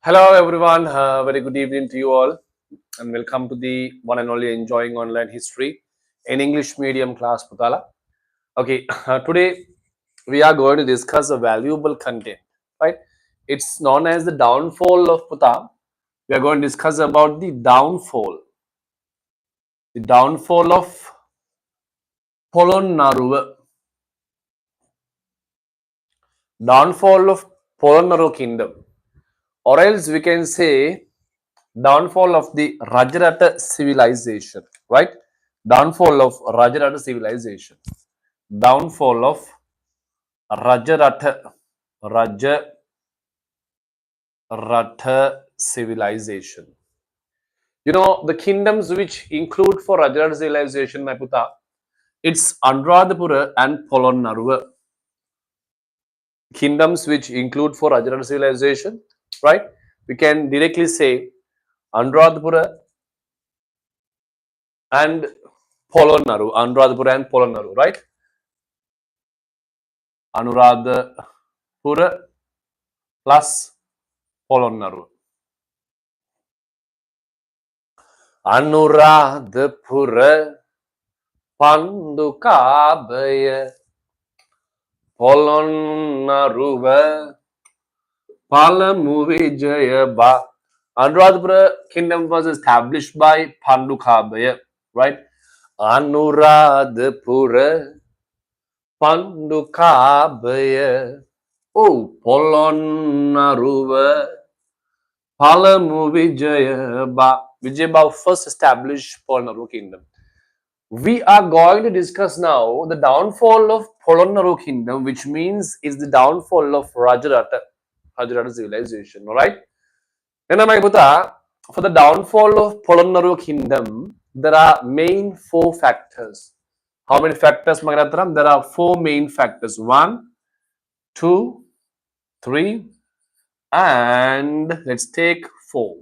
Hello everyone, very good evening to you all and welcome to the one and only Enjoying Online History in English medium class Putala. Okay, today we are going to discuss a valuable content, right? It's known as the downfall of Puta. We are going to discuss about the downfall of Polonnaruwa, downfall of Polonnaruwa kingdom, or else we can say downfall of the Rajarata civilization, right? Downfall of Rajarata civilization. Downfall of Rajarata civilization. You know, the kingdoms which include for Rajarata civilization, my puta, it's Anuradhapura and Polonnaruwa. Kingdoms which include for Rajarata civilization, right? We can directly say Anuradhapura and Anuradhapura and Polonnaruwa, right? Anuradhapura plus Polonnaruwa. Anuradhapura Pandukabaya Polonnaruwa Palamuvijayaba. Anuradhapura kingdom was established by Pandukabaya, right? Anuradhapura Pandukabaya. Oh, Polonnaruwa Palamuvijayaba. Vijayaba first established Polonnaruwa kingdom. We are going to discuss now the downfall of Polonnaruwa kingdom, which means is the downfall of Rajarata civilization. All right. Then, for the downfall of Polonnaruwa kingdom, there are main four factors. How many factors, Magarataram? There are four main factors. 1, 2, 3, and let's take 4.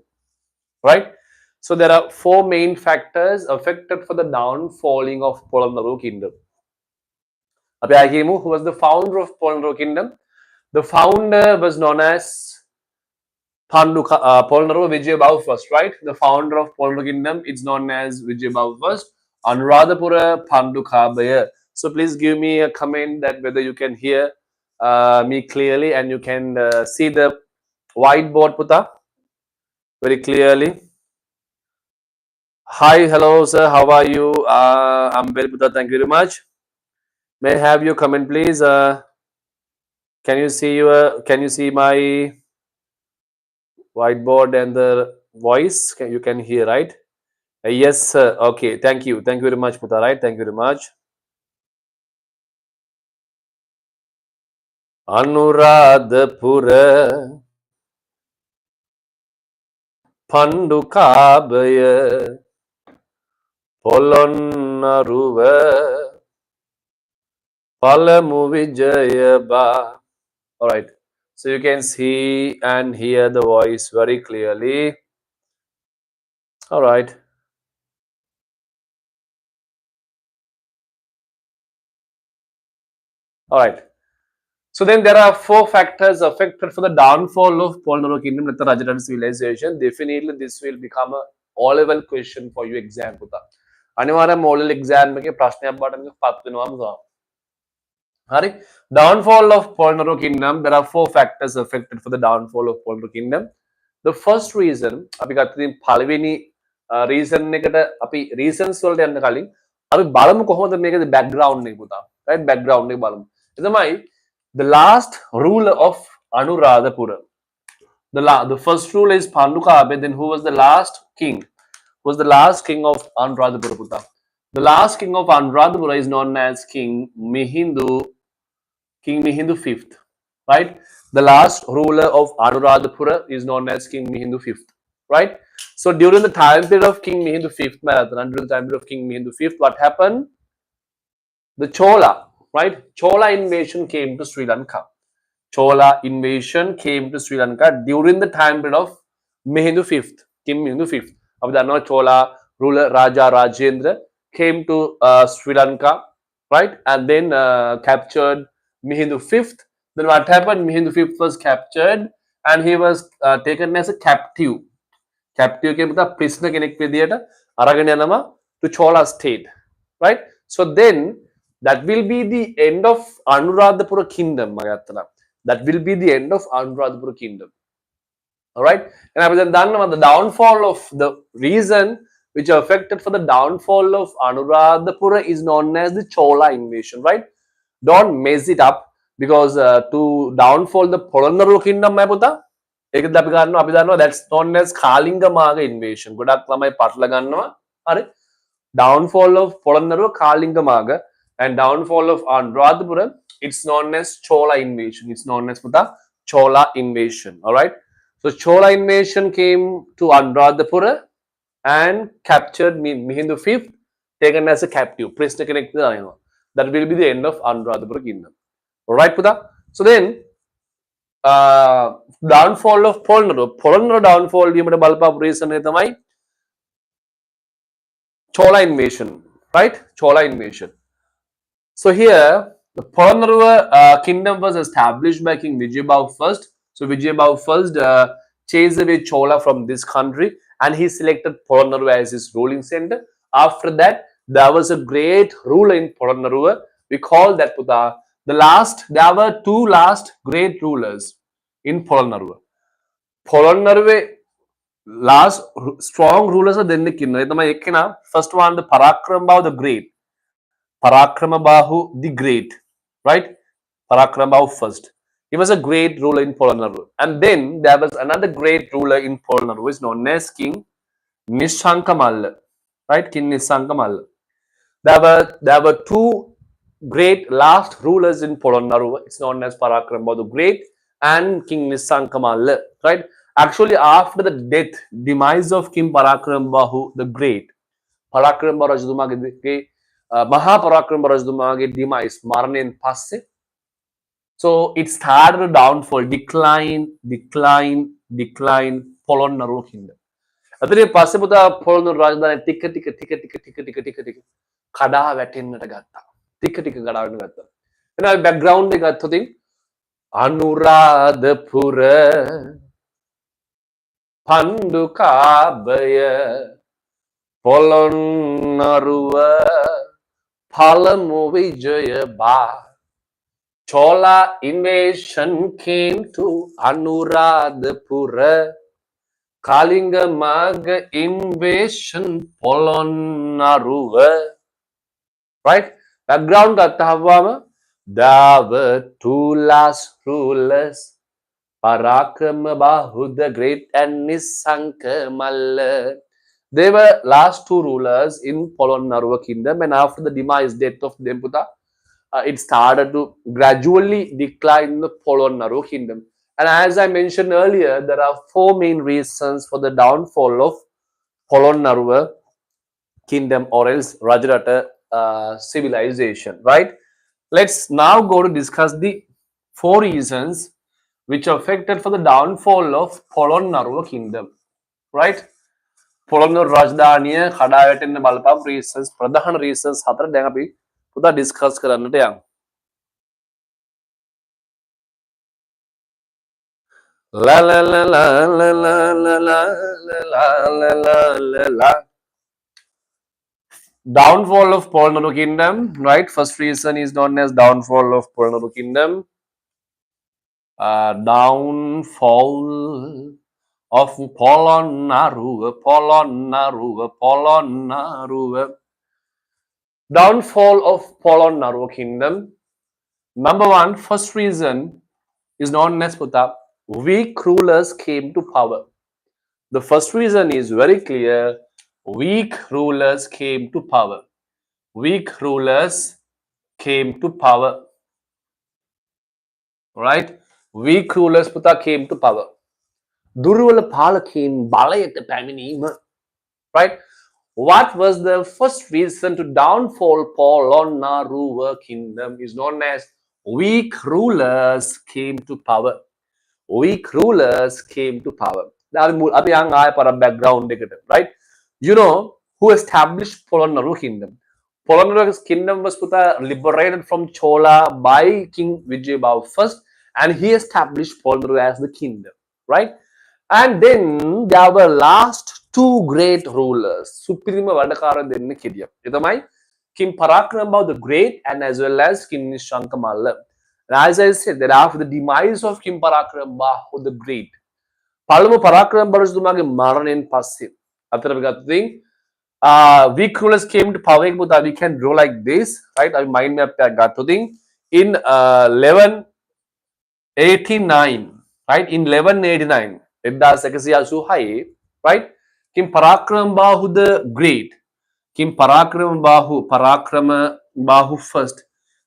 Right? So there are four main factors affected for the downfalling of Polonnaruwa kingdom. Who was the founder of Polonnaruwa kingdom? The founder was known as Polonnaruwa Vijayabahu first, right? The founder of Polonnaruwa kingdom is known as Vijayabahu first. Anuradhapura Pandukabaya. So please give me a comment that whether you can hear me clearly and you can see the whiteboard, Puta, very clearly. Hi, hello, sir. How are you? I'm well, Puta. Thank you very much. May I have your comment, please? Can you see my whiteboard and the voice? You can hear, right? Yes, sir. Okay. Thank you. Thank you very much, Puta. Right? Thank you very much. Anuradhapura Pandukabaya Polonnaruwa Palamuvijayaba. All right. So you can see and hear the voice very clearly. All right. All right. So then there are four factors affected for the downfall of Polonnaruwa kingdom, the Rajarata civilization. Definitely this will become a Olevel question for you exam. Anivaram Olevel exam में के प्रश्न आप बाटन के पाप दिन वाम जाओ. Hari, downfall of Polonnaruwa kingdom. There are four factors affected for the downfall of Polonnaruwa kingdom. The first reason, अभी कहते हैं पालवेनी reason ने कहता अभी reasons सोल्डे अंदर काली अभी बालम को हम तो मेरे के background नहीं पता, right? Background नहीं बालम. इधर माई the last rule of Anuradhapura. The first rule is Pandukabaya. Then who was the last king? Who was the last king of Anuradhapura? The last king of Anuradhapura is known as King Mihindu fifth, right? The last ruler of Anuradhapura is known as King Mihindu fifth, right? So during the time period of King Mihindu fifth marathon, during the time period of King Mihindu fifth, what happened? The Chola, right? Chola invasion came to Sri Lanka. Chola invasion came to Sri Lanka during the time period of Mihindu fifth, King Mihindu fifth. Of the Chola ruler Raja Rajendra came to Sri Lanka, right? And then captured Mihindu fifth. Then what happened? Mihindu fifth was captured and he was taken as a captive. Captive came with a prisoner කෙනෙක් විදියට අරගෙන යනවා to Chola state, right? So then that will be the end of Anuradhapura kingdom. That will be the end of Anuradhapura kingdom. All right. And I was done the downfall of the reason which affected for the downfall of Anuradhapura is known as the Chola invasion, right? Don't mess it up because to downfall the Polonnaruwa kingdom, my puta. ඒකද අපි දන්නවා that's known as කාලිංගමාග invasion. ගොඩක් ළමයි පටල ගන්නවා. හරි. Downfall of Polonnaruwa කාලිංගමාග and downfall of Anuradhapura, it's known as Chola invasion. It's known as puta Chola invasion. All right. So Chola invasion came to Anuradhapura and captured Mihindu fifth, taken as a captive, prisoner connected. That will be the end of Anuradhapura kingdom. All right, puta. So then downfall of Polonnaruwa downfall වීමට බලපාපු reason එක තමයි Chola invasion, right? Chola invasion. So here the Polonnaruwa kingdom was established by King Vijayabhau first. So Vijayabhau first chased away Chola from this country and he selected Polonnaruwa as his ruling center. After that, there was a great ruler in Polonnaruwa. We call that puta there were two last great rulers in Polonnaruwa. Polonnaruwa last strong rulers are දෙන්නෙක් ඉන්නවා. ඒ තමයි එක්කෙනා first one the Parakramabahu the Great. Parakramabahu the Great, right? Parakramabahu first. He was a great ruler in Polonnaruwa. And then there was another great ruler in Polonnaruwa, is known as King Nissankamalla, right? King Nissankamalla. There were two great last rulers in Polonnaruwa. It's known as Parakramabahu the Great and King Nissankamalla, right? Actually, after the demise of King Parakramabahu the Great, Parakramabahu රජතුමාගේ මහා පරාක්‍රම රජතුමාගේ demise මරණයෙන් පස්සේ, so it started a downfall, decline Polonnaruwa kingdom. අතනේ පස්සේ පුතා පොළොන්නරු රාජධානිය ටික ටික කඩා වැටෙන්නට ගත්තා. ටික ටික කඩා වැටෙන්න ගත්තා. එහෙනම් background එක ගත්තොත් අනුරාධපුර පණ්ඩුකාභය පොළොන්නරුව පළමු විජය බා. Chola invasion came to Anuradhapura. Kalingamaga invasion Polonnaruwa. Right? Background ගත්තහම there were two last rulers, Parakramabahu the Great and Nissankamalla. They were last two rulers in Polonnaruwa kingdom, and after the demise, death of them, it started to gradually decline the Polonnaruwa kingdom. And as I mentioned earlier, there are four main reasons for the downfall of Polonnaruwa kingdom or else Rajarata civilization, right? Let's now go to discuss the four reasons which are affected for the downfall of Polonnaruwa kingdom, right? Polonnaruwa රාජධානිය කඩා වැටෙන්න බලපාපු reasons, ප්‍රධාන reasons හතර දැන් අපි පුතා discuss කරන්නට යමු. La la la la la la la la la la la la la. Downfall of Polonnaruwa kingdom, right? First reason is known as downfall of Polonnaruwa kingdom. Downfall of Polonnaruwa. Downfall of Polonnaruwa kingdom. Number one, first reason is known as puta weak rulers came to power. The first reason is very clear. Weak rulers came to power. weak rulers came to power. Right? Weak rulers පුතා came to power. දුර්වල පාලකයන් බලයට පැමිණීම. Right? What was the first reason to downfall Paul Naruwa kingdom is known as weak rulers came to power. Weak rulers came to power. අපි යන් ආය පර background එකට. Right? You know who established Polonnaruwa kingdom? Polonnaruwa's kingdom was puta liberated from Chola by King Vijayabhau first, and he established Polonnaruwa as the kingdom. Right? And then there were last two great rulers. Supreme Vadakara then Kidia. Itamai King Parakrambau the Great and as well as King Nishankamalla. And as I said, that after the demise of King Parakrambau the Great, Palamu Parakrambau Dumage Maranin Passi. After we got the thing, weak rulers came to power, but we can draw like this, right? I mind map got to thing in 1189, right? In 1189. Edda Sekasiya Suhai, right? Kim Parakram Bahu the Great, Kim Parakram Bahu first,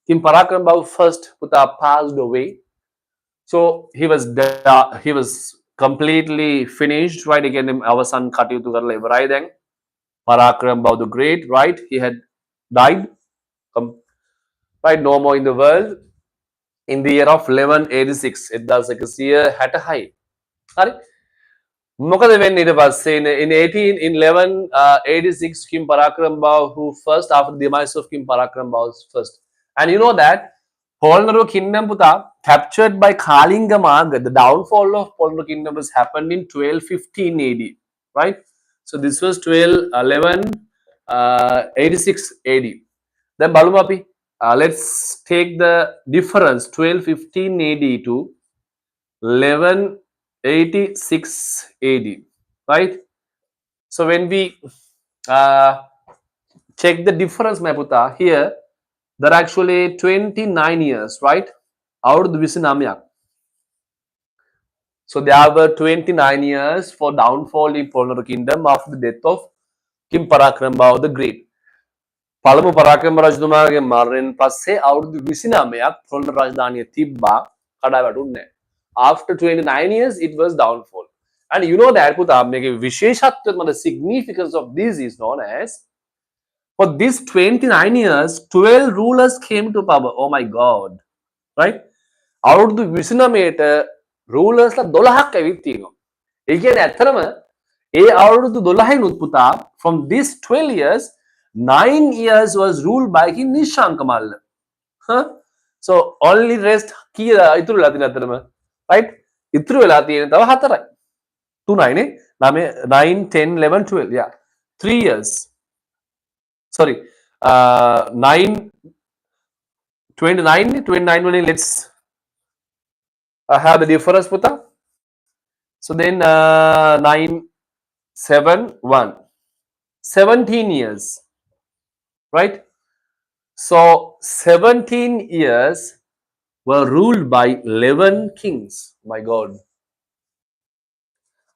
Kim Parakram Bahu first Puta passed away. So he was completely finished, right? Again, our son cut you to the labor, right? Then Parakram Bahu the Great, right? He had died, right? No more in the world. In the year of 1186, Edda Sekasiya had a high. Right? මොකද වෙන්නේ ඊට පස්සේ in 1186 Kim Parakrambahu who first after the demise of Kim Parakrambahu first, and you know that Polonnaruwa kingdom puta captured by Kalinga Maga. The downfall of Polonnaruwa kingdom was happened in 1215 AD, right? So this was 86 AD. Then Balumapi, let's take the difference 1215 AD to 1186 AD, right? So when we check the difference, my puta, here there are actually 29 years, right? Out of the Visinamya. So there were 29 years for downfall in Polonnaruwa kingdom after the death of Kim Parakrambau the Great. Palamu Parakrama Rajadumage Marin Passe out of the Visinamya, Polonnaruwa Rajdhaniya Tibba, Kadavadunne. After 29 years, it was downfall. And you know that the significance of this is known as, for these 29 years, 12 rulers came to power. Oh my God. Right? Out of the Visinamate, rulers la dolahak everything. Again, out of the dolahin utputa, from these 12 years, 9 years was ruled by King Nishankamal. Huh? So only rest kira ituru latin atarama. Right? Itru වෙලා තියෙන තව 4යි. 2 9 9 10 11 12, yeah. 3 years. Sorry. 9 29 only, let's have the difference puta. So then 9 7 1 17 years. Right? So 17 years were ruled by 11 kings. My God.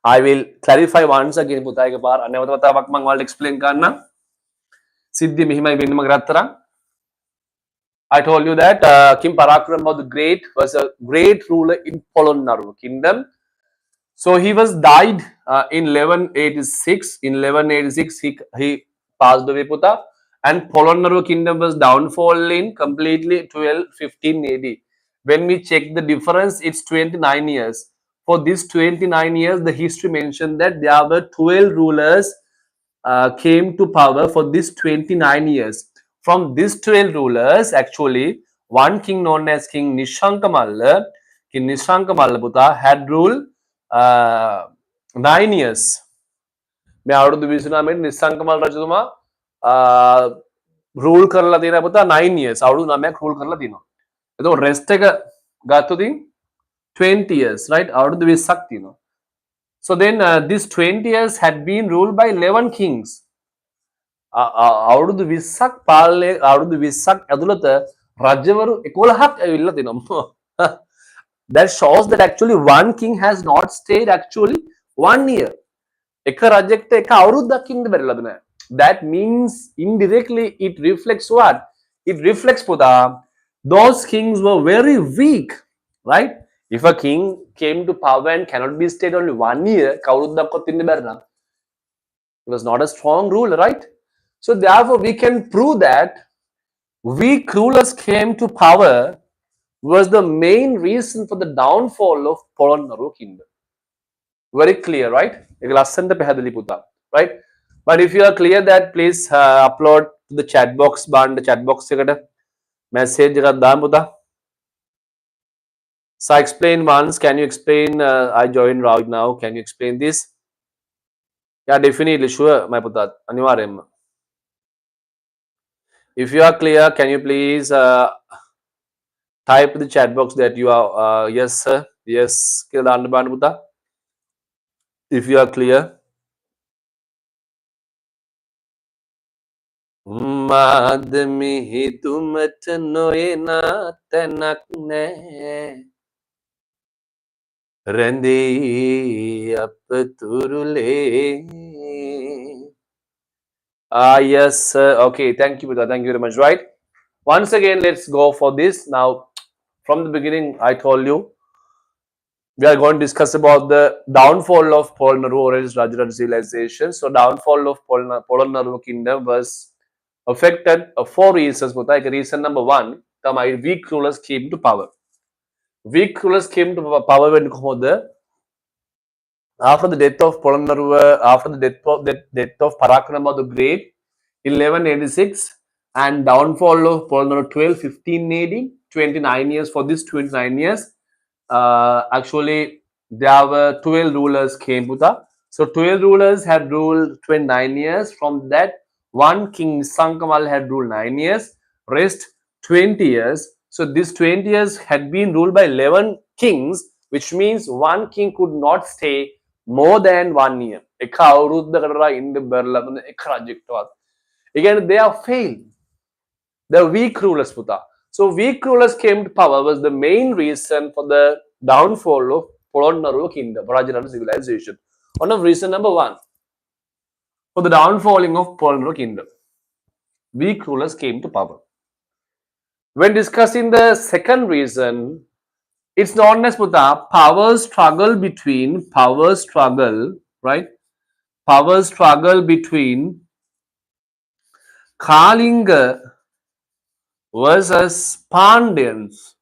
I will clarify once again. I will explain. I told you that Kim Parakrama the Great was a great ruler in Polonnaruwa kingdom. So he was died in 1186. In 1186 he passed away puta, and Polonnaruwa kingdom was downfall in completely 1215 AD. When we check the difference, it's 29 years. For this 29 years, the history mentioned that there were 12 rulers came to power for this 29 years. From these 12 rulers, actually, one king known as King Nishankamalla, King Nishankamalla puta, had ruled 9 years. मैं out of the Visinamate Nishankamal Rajaduma rule කරලා තියෙනවා පුතා 9 years. අවුරුදු 9ක් rule කරලා තියෙනවා. එතකොට rest එක ගත්තොත් 20 years, right? අවුරුදු 20ක් තියෙනවා. So then this 20 years had been ruled by 11 kings. අවුරුදු 20ක් පාලනය අවුරුදු 20ක් ඇතුළත රජවරු 11ක් ඇවිල්ලා තිනවා. That shows that actually one king has not stayed actually 1 year. එක රජෙක්ට එක අවුරුද්දක් ඉන්න බැරිලාද නෑ. That means indirectly it reflects what? It reflects Puta. Those kings were very weak, right? If a king came to power and cannot be stayed only 1 year, it was not a strong ruler, right? So therefore, we can prove that weak rulers came to power was the main reason for the downfall of Polonnaru kingdom. Very clear, right? Right? But if you are clear that, please upload to the chat box band, the chat box message. So I explain once. Can you explain? I joined right now. Can you explain this? Yeah, definitely, sure, my putat. Aniwaryam. If you are clear, can you please type in the chat box that you are yes, sir. Yes, if you are clear. මාදමි හිතුමට නොයනා තැනක් නෑ රැඳී අප තුරුලේ. Yes, okay, thank you, Buddha. Thank you very much. Right. Once again, let's go for this. Now, from the beginning, I told you we are going to discuss about the downfall of Polnaru or else Rajarat civilization. So, downfall of Polnaru kingdom was affected four reasons. Like reason number one, the weak rulers came to power. Weak rulers came to power when after the death of Polonnaruwa, after the death of Parakrama the Great, 1186, and downfall of Polonnaruwa 1215 AD, 29 years. For this 29 years, actually there were 12 rulers came to the. So 12 rulers had ruled 29 years. From that, one king Sankamal had ruled 9 years, rest 20 years. So this 20 years had been ruled by 11 kings, which means one king could not stay more than 1 year. Again, they are failed. The weak rulers, Puta. So weak rulers came to power was the main reason for the downfall of Polonnaru kingdom, Rajarat civilization. One of reason number one for the downfalling of Polonnaru kingdom. Weak rulers came to power. When discussing the second reason, it's known as Puta, power struggle, right? Power struggle between Kalinga versus Pandyans.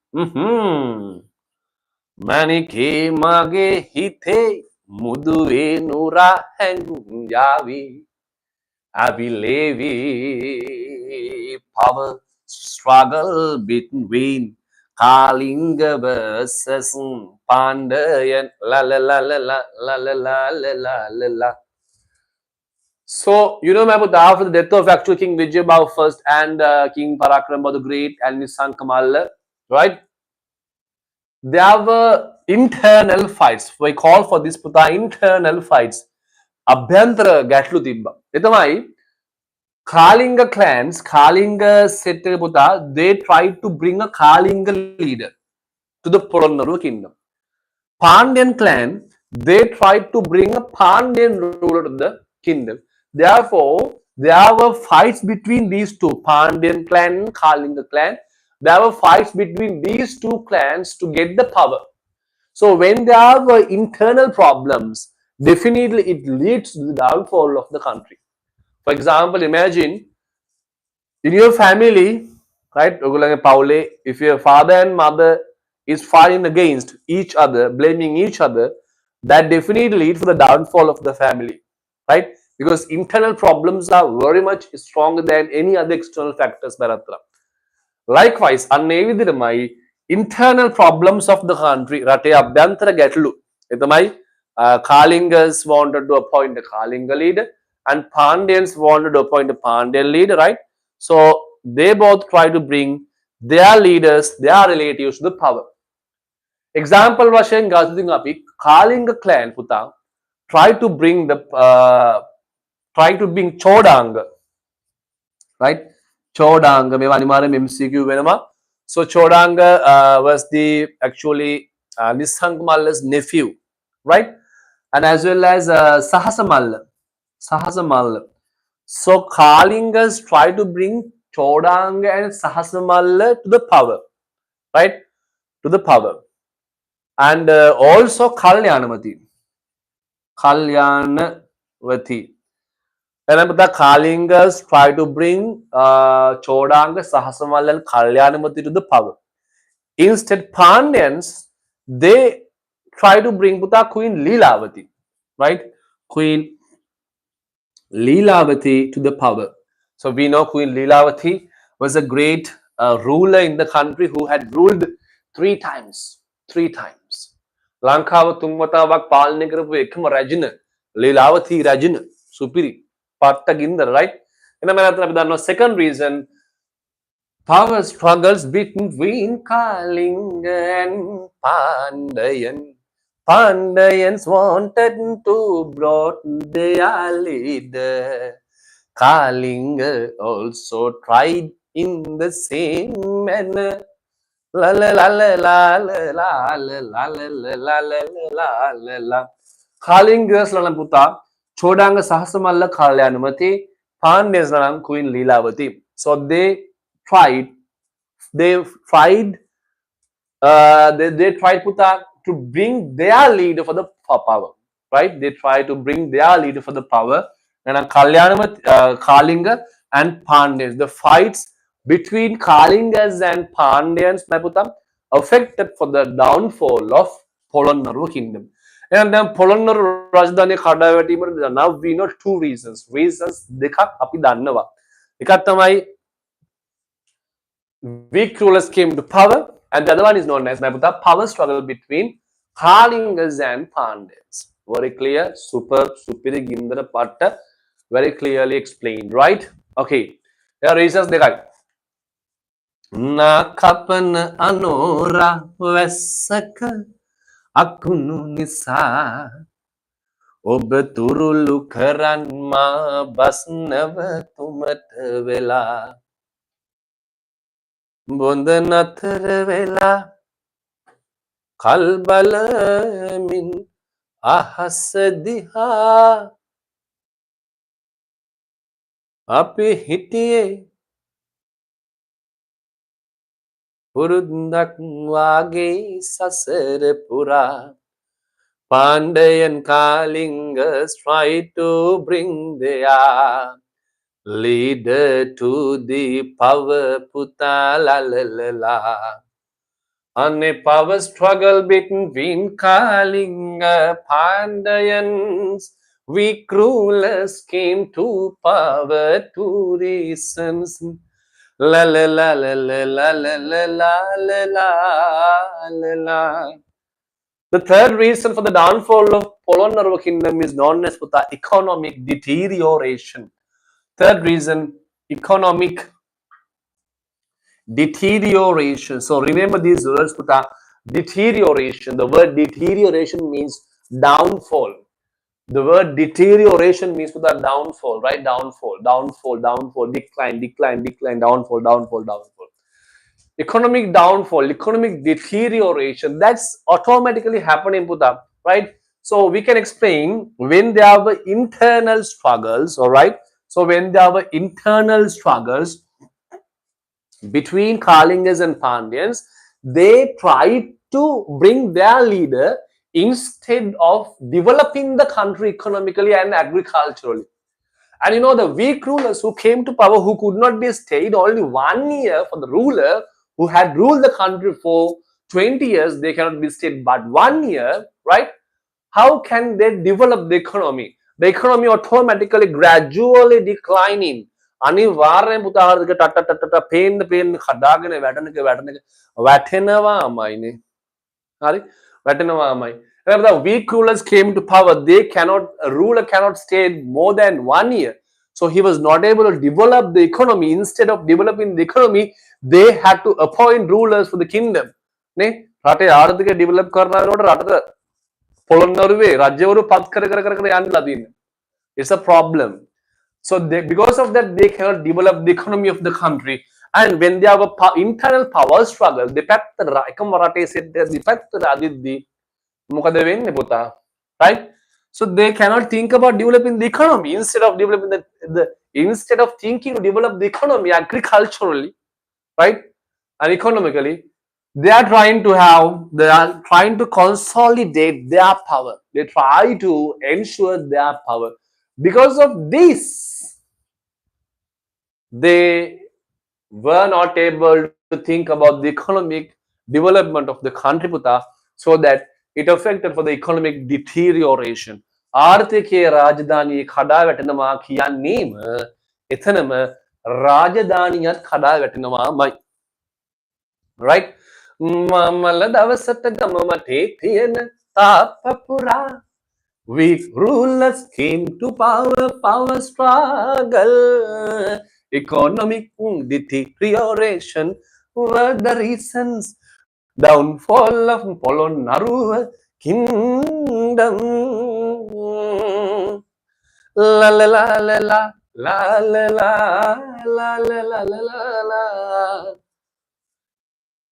Manike mage hite muduve nura hanjavi avilevi. Power struggle between Kalinga versus Pandyan. La la la la la la la la la la la. So, you know, Mahmud, after the death of actual King Vijayabhau first and King Parakrama the Great and his son Kamal, right? There were internal fights. We call for this Puta internal fights. Abhyantara Gatlu Tibba. Itamai, Kalinga clans, Kalinga Sette Puta, they tried to bring a Kalinga leader to the Polonnaru kingdom. Pandyan clan, they tried to bring a Pandyan ruler to the kingdom. Therefore, there were fights between these two, Pandyan clan and Kalinga clan. There were fights between these two clans to get the power. So when there were internal problems, definitely it leads to the downfall of the country. For example, imagine in your family, right? If your father and mother is fighting against each other, blaming each other, that definitely leads to the downfall of the family, right? Because internal problems are very much stronger than any other external factors. Likewise, my internal problems of the country, Rate Abhyantara Gatlu, Kalingas wanted to appoint a Kalinga leader and Pandyans wanted to appoint a Pandyan leader, right? So they both try to bring their leaders, their relatives to the power. Example Vashan Gazingapi, Kalinga clan Puta try to bring Chodang, right? Chodanga, MCQ Venema. So Chodanga was the actually Nisangmala's nephew, right? And as well as Sahasamal. So Kalingas try to bring Chodanga and Sahasramalla to the power, right? To the power. And also Kalyanamati. Kalyanavati. And the Kalingas try to bring Chodanga, Sahasramalla and Kalyanamati to the power. Instead, Pandyans, they try to bring Buddha Queen Leelavati, right? Queen Leelavati to the power. So we know Queen Leelavati was a great ruler in the country who had ruled three times. Three times. Lankawa Tungmatavak Palnigravu Ekama Rajina, Leelavati Rajina, Supiri, Pattaginder, right? And the second reason, power struggles between Kalinga and Pandayan. Pandayans wanted to brought their leader. Kalinga also tried in the same manner. La la la la la la la la la la la la la la. Kalingas lalang puta, Chodanga Sahasamalla Kalyanamati, Pandyas lalang Queen Leelavati. So tried, they tried they tried Puta to bring their leader for the power, right? They tried to bring their leader for the power. And Kalinga and Pandyans. The fights between Kalingas and Pandyans, Puta, affected for the downfall of Polonnaru kingdom. And then Polonnaru Rajdhani Khadavati, now we know two reasons. Reasons dekha api dannava. Ekak weak rulers came to power, and the other one is known as the power struggle between Kalingas and Pandyas. Very clear, super, Gindra Patta, very clearly explained, right? Okay, there are reasons they got. Na kapan anora vesaka akunu nisa ob turulu karan ma basnava tumat vela. Bondanathar vela kalbala min ahasadiha api hitiye purundak wage sasar pura. Pandayan Kalingas try to bring their leader to the power puta la la la la. On a power struggle between Kalinga Pandayans, weak rulers came to power. Two reasons. La la la la la la la la la la la la. The third reason for the downfall of Polonnaruwa kingdom is known as the economic deterioration. Third reason, economic deterioration. So remember these words, Puta. Deterioration. The word deterioration means downfall. The word deterioration means Puta downfall, right? Downfall, decline, downfall. Economic downfall, economic deterioration, that's automatically happening, Puta, right? So we can explain when there are internal struggles, all right? So when there are internal struggles between Kalingas and Pandyans, they tried to bring their leader instead of developing the country economically and agriculturally. And you know, the weak rulers who came to power, who could not be stayed only 1 year for the ruler who had ruled the country for 20 years, they cannot be stayed but 1 year, right? How can they develop the economy? The economy automatically gradually declining. අනිවාර්යෙන් පුතා ටට පේන්න කඩාගෙන වැටෙනවාමයිනේ. හරි වැටෙනවාමයි. Remember, the weak rulers came to power. A ruler cannot stay more than 1 year. So he was not able to develop the economy. Instead of developing the economy, they had to appoint rulers for the kingdom. Ne? රටේ ආර්ථිකය develop කරනකොට රටට පොළොන්නරුවේ රජවරු පත් කර යන්න ලදින්න. It's a problem. So because of that, they cannot develop the economy of the country. And when they have a internal power struggle, the right? So they cannot think about developing the economy. Instead of developing the instead of thinking to develop the economy agriculturally, right, and economically, they are trying to consolidate their power. They try to ensure their power. Because of this, they were not able to think about the economic development of the country Puta, so that it affected for the economic deterioration. ආර්ථිකයේ රාජධානියේ කඩා වැටෙනවා කියන්නේම එතනම රාජධානියත් කඩා වැටෙනවාමයි. Right? මමල දවසට ගම මටේ තියෙන තාප්ප පුරා. Weak rulers came to power struggle. Economic deterioration were the reasons. Downfall of Polonnaruwa kingdom. La la la la la la la la la la la la la.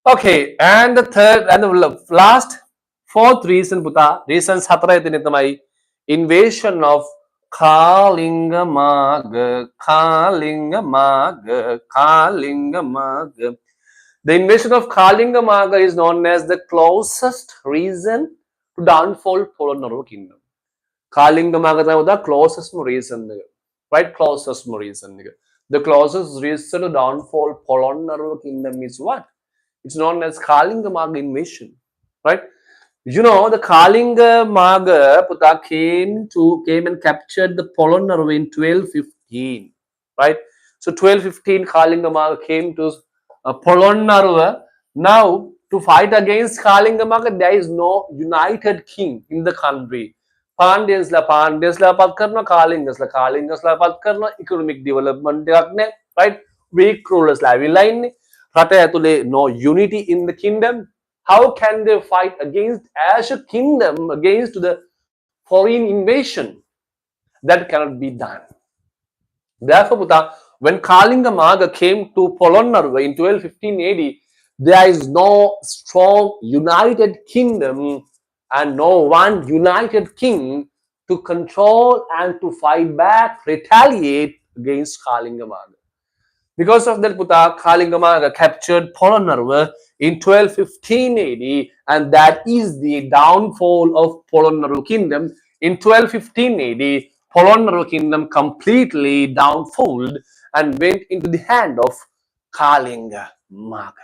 Okay, and the third and the last fourth reason Puta reasons hatarayatinithamai invasion of Kalingamaga. The invasion of Kalingamaga is known as the closest reason to downfall Polonnaruwa kingdom. Kalingamaga is the closest reason, right? Closest reason. The closest reason to downfall Polonnaruwa kingdom is what? It's known as Kalingamaga invasion, right? You know, the Kalingamaga Puta came and captured the Polonnaruwa in 1215, right? So 1215 Kalingamaga came to Polonnaruwa. Now, to fight against Kalingamaga, there is no united king in the country. Pandyasla pat karna, Kalingasla pat karna, economic development, right? Weak rulers la line. No unity in the kingdom. How can they fight against as a kingdom against the foreign invasion? That cannot be done. Therefore, Puta, when Kalingamaga came to Polonnaruwa in 1215 AD, there is no strong united kingdom and no one united king to control and to fight back, retaliate against Kalingamaga. Because of that, Puta, Kalingamaga captured Polonnaruwa in 1215 AD, and that is the downfall of Polonnaruwa kingdom. In 1215 AD, Polonnaruwa kingdom completely downfalled and went into the hand of Kalingamaga.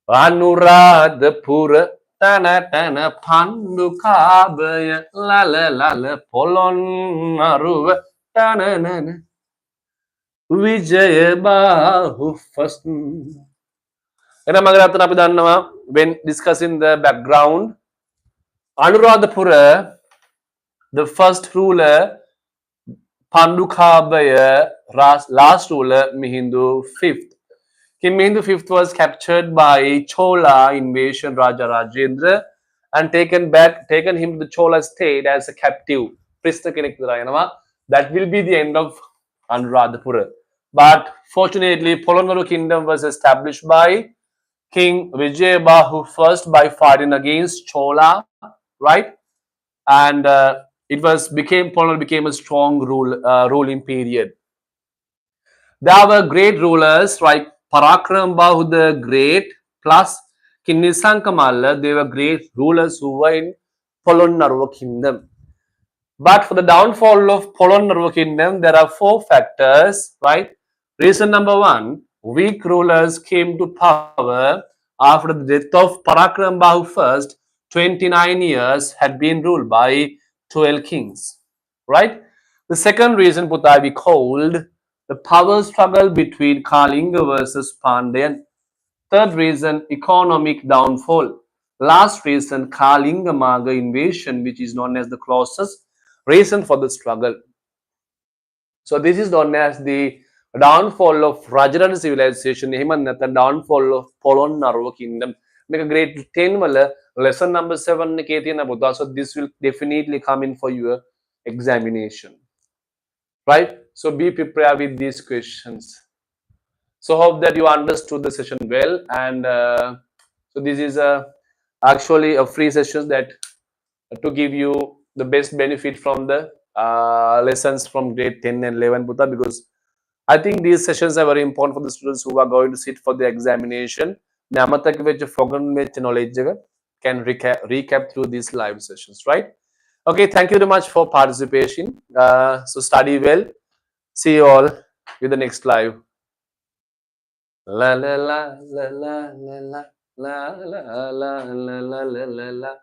Anuradhapura tana tana pandukabaya la la la la Polonnaruwa tana na. Vijayabahu first. When discussing the background, Anuradhapura, the first ruler, Pandukabaya, last ruler, Mihindu fifth. King Mihindu fifth was captured by Chola invasion Raja Rajendra and taken him to the Chola state as a captive. That will be the end of Anuradhapura. But fortunately, Polonnaruwa kingdom was established by King Vijayabahu first by fighting against Chola, right? And Polonnaruwa became a strong ruling period. There were great rulers like Parakram Bahu the Great plus King Nisankamalla. They were great rulers who were in Polonnaruwa kingdom. But for the downfall of Polonnaruwa kingdom, there are four factors, right? Reason number one, weak rulers came to power after the death of Parakram Bahu first. 29 years had been ruled by 12 kings, right? The second reason, Puta, we called the power struggle between Kalinga versus Pandyan. Third reason, economic downfall. Last reason, Kalingamaga invasion, which is known as the closest reason for the struggle. So this is known as the downfall of Rajaran civilization, the downfall of Polonnaruwa kingdom. Make a grade 10 lesson number 7. So this will definitely come in for your examination. Right? So be prepared with these questions. So hope that you understood the session well, and so this is actually a free session that to give you the best benefit from the lessons from grade 10 and 11, Buddha, because I think these sessions are very important for the students who are going to sit for the examination. Namataki which forgotten which knowledge can recap through these live sessions, right? Okay, thank you very much for participation. So study well. See you all with the next live. La la la la la la la la la la la la la la la.